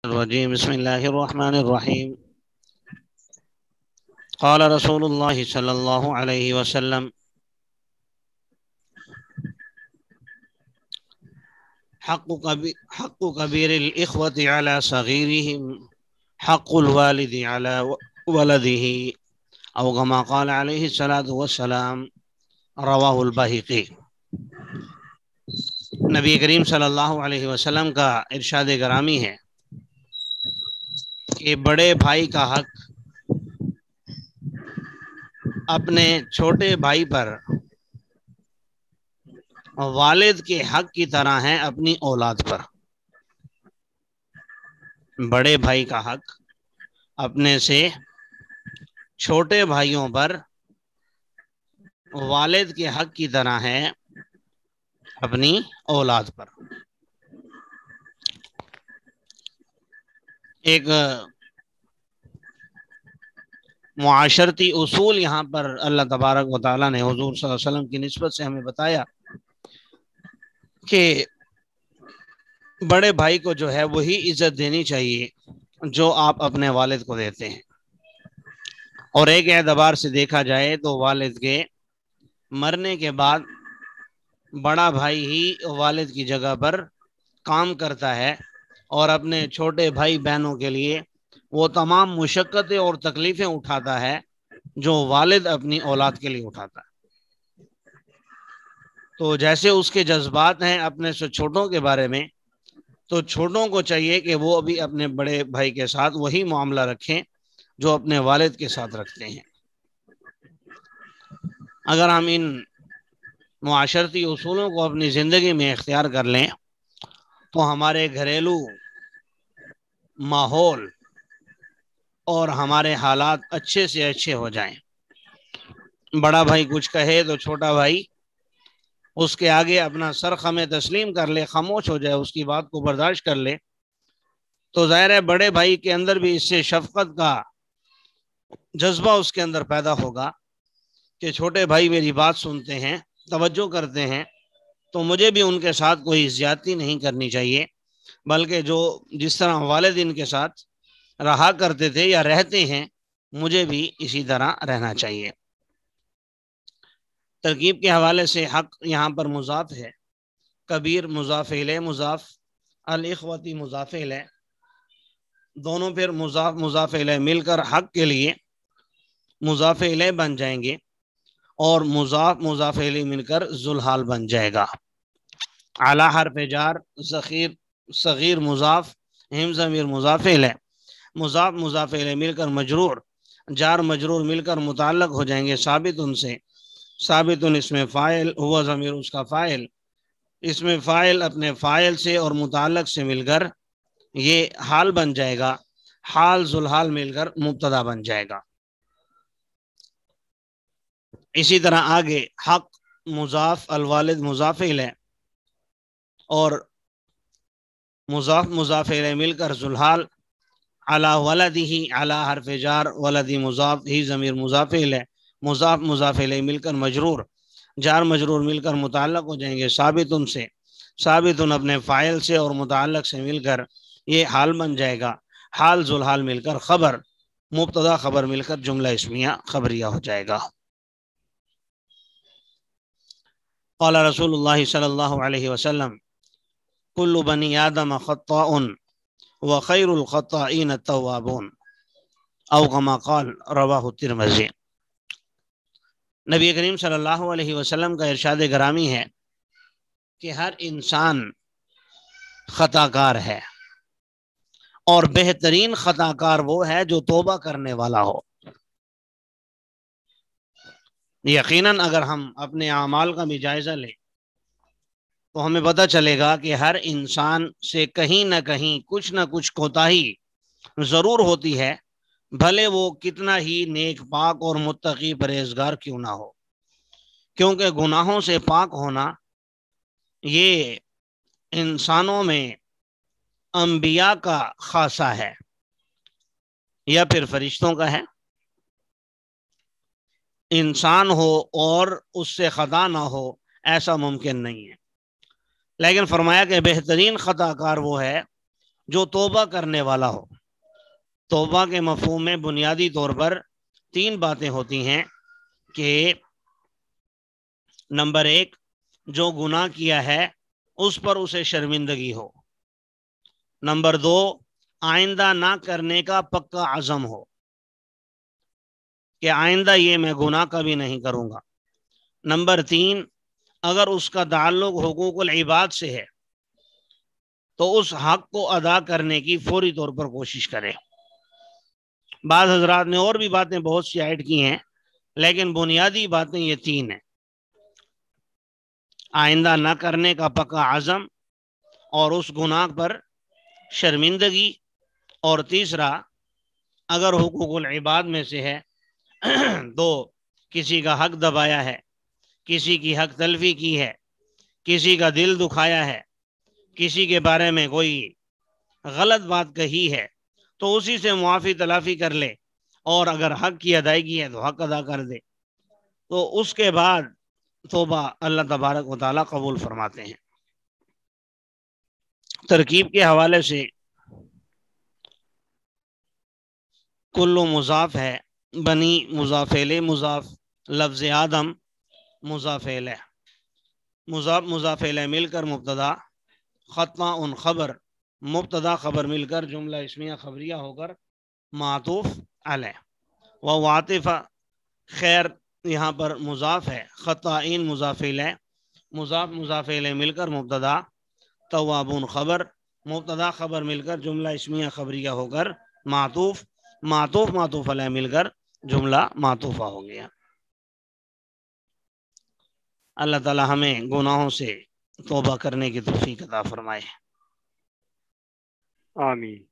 الرجيم بسم الله الرحمن الرحيم قال رسول الله صلى الله عليه وسلم حق كبير الإخوة على صغيرهم حق الوالد على ولده أو كما قال عليه الصلاة والسلام رواہ البیہقی۔ نبی کریم صلی اللہ علیہ وسلم کا ارشاد گرامی ہے کہ بڑے بھائی کا حق اپنے چھوٹے بھائی پر والد کے حق کی طرح ہے اپنی اولاد پر۔ بڑے بھائی کا حق اپنے سے چھوٹے بھائیوں پر والد کے حق کی طرح ہے اپنی اولاد پر۔ ایک معاشرتی اصول یہاں پر اللہ تبارک و تعالیٰ نے حضور صلی اللہ علیہ وسلم کی نسبت سے ہمیں بتایا کہ بڑے بھائی کو جو ہے وہی عزت دینی چاہیے جو آپ اپنے والد کو دیتے ہیں، اور ایک اعتبار سے دیکھا جائے تو والد کے مرنے کے بعد بڑا بھائی ہی والد کی جگہ پر کام کرتا ہے اور اپنے چھوٹے بھائی بہنوں کے لیے وہ تمام مشقتیں اور تکلیفیں اٹھاتا ہے جو والد اپنی اولاد کے لیے اٹھاتا ہے۔ تو جیسے اس کے جذبات ہیں اپنے سے چھوٹوں کے بارے میں، تو چھوٹوں کو چاہیے کہ وہ بھی اپنے بڑے بھائی کے ساتھ وہی معاملہ رکھیں جو اپنے والد کے ساتھ رکھتے ہیں۔ اگر ہم ان معاشرتی اصولوں کو اپنی زندگی میں اختیار کر لیں تو ہمارے گھریلو ماحول اور ہمارے حالات اچھے سے اچھے ہو جائیں۔ بڑا بھائی کچھ کہے تو چھوٹا بھائی اس کے آگے اپنا سر خمے تسلیم کر لے، خاموش ہو جائے، اس کی بات کو برداشت کر لے، تو ظاہر ہے بڑے بھائی کے اندر بھی اس سے شفقت کا جذبہ اس کے اندر پیدا ہوگا کہ چھوٹے بھائی میری بات سنتے ہیں، توجہ کرتے ہیں، تو مجھے بھی ان کے ساتھ کوئی زیادتی نہیں کرنی چاہیے، بلکہ جو جس طرح والد ان کے ساتھ رہا کرتے تھے یا رہتے ہیں مجھے بھی اسی طرح رہنا چاہیے۔ ترکیب کے حوالے سے حق یہاں پر مضاف ہے، کبیر مضاف الیہ، مضاف الاخوتی مضاف الیہ، دونوں پھر مضاف مضاف الیہ مل کر حق کے لیے مضاف الیہ بن جائیں گے، اور مضاف مضاف الیہ مل کر ذوالحال بن جائے گا۔ اعلی حرف جار، صغیر مضاف، ہم ضمیر مضاف الیہ، مضاف مضاف الیہ مل کر مجرور، جار مجرور مل کر متعلق ہو جائیں گے ثابت ان سے، ثابت اس میں فاعل، ہوا ضمیر اس کا فاعل، اس میں فاعل اپنے فاعل سے اور متعلق سے مل کر یہ حال بن جائے گا، حال ذوالحال مل کر مبتدا بن جائے گا۔ اسی طرح آگے حق مضاف، الوالد مضاف الیہ، اور مضاف مضاف الیہ مل کر ذوالحال، علی ولدہ، علی حرف جار، ولدی مضاف، ہی ضمیر مضاف الیہ، مضاف مضاف الیہ مل کر مجرور، جار مجرور مل کر متعلق ہو جائیں گے ثابت ان سے، ثابت ان اپنے فاعل سے اور متعلق سے مل کر یہ حال بن جائے گا، حال ذوالحال مل کر خبر، مبتدا خبر مل کر جملہ اسمیہ خبریہ ہو جائے گا۔ قال رسول اللہ صلی اللہ علیہ وسلم کل بنی آدم خطاء وخیر الخطائین التوابون او کما قال رواہ الترمذی۔ نبی کریم صلی اللہ علیہ وسلم کا ارشاد گرامی ہے کہ ہر انسان خطا کار ہے، اور بہترین خطا کار وہ ہے جو توبہ کرنے والا ہو۔ یقیناً اگر ہم اپنے اعمال کا بھی جائزہ لیں تو ہمیں پتہ چلے گا کہ ہر انسان سے کہیں نہ کہیں کچھ نہ کچھ کوتاہی ضرور ہوتی ہے، بھلے وہ کتنا ہی نیک پاک اور متقی پرہیزگار کیوں نہ ہو، کیونکہ گناہوں سے پاک ہونا یہ انسانوں میں انبیاء کا خاصہ ہے یا پھر فرشتوں کا ہے۔ انسان ہو اور اس سے خطا نہ ہو ایسا ممکن نہیں ہے، لیکن فرمایا کہ بہترین خطا کار وہ ہے جو توبہ کرنے والا ہو۔ توبہ کے مفہوم میں بنیادی طور پر 3 باتیں ہوتی ہیں کہ نمبر 1، جو گناہ کیا ہے اس پر اسے شرمندگی ہو۔ نمبر 2، آئندہ نہ کرنے کا پکا عزم ہو کہ آئندہ یہ میں گناہ کبھی نہیں کروں گا۔ نمبر 3، اگر اس کا تعلق حقوق العباد سے ہے تو اس حق کو ادا کرنے کی فوری طور پر کوشش کرے۔ بعض حضرات نے اور بھی باتیں بہت سی ایڈ کی ہیں، لیکن بنیادی باتیں یہ 3 ہیں: آئندہ نہ کرنے کا پکا عزم، اور اس گناہ پر شرمندگی، اور تیسرا اگر حقوق العباد میں سے ہے تو کسی کا حق دبایا ہے، کسی کی حق تلفی کی ہے، کسی کا دل دکھایا ہے، کسی کے بارے میں کوئی غلط بات کہی ہے تو اسی سے معافی تلافی کر لے، اور اگر حق کی ادائیگی ہے تو حق ادا کر دے، تو اس کے بعد توبہ اللہ تبارک و تعالیٰ قبول فرماتے ہیں۔ ترکیب کے حوالے سے کلو مضاف ہے، بنی مضاف الیہ مضاف، لفظ آدم مضاف الیہ، مضاف مضاف الیہ مل کر مبتدا، خطا ان خبر، مبتدا خبر مل کر جملہ اسمیہ خبریہ ہو کر معطوف علیہ، وعاطف خیر یہاں پر مضاف ہے، خطائین مضاف الیہ، مضاف مضاف الیہ مل کر مبتدا، توابون خبر، مبتدا خبر مل کر جملہ اسمیہ خبریہ ہو کر معطوف، معطوف معطوف علیہ مل کر جملہ معطوفہ ہو گیا۔ اللہ تعالی ہمیں گناہوں سے توبہ کرنے کی توفیق عطا فرمائے۔ آمین۔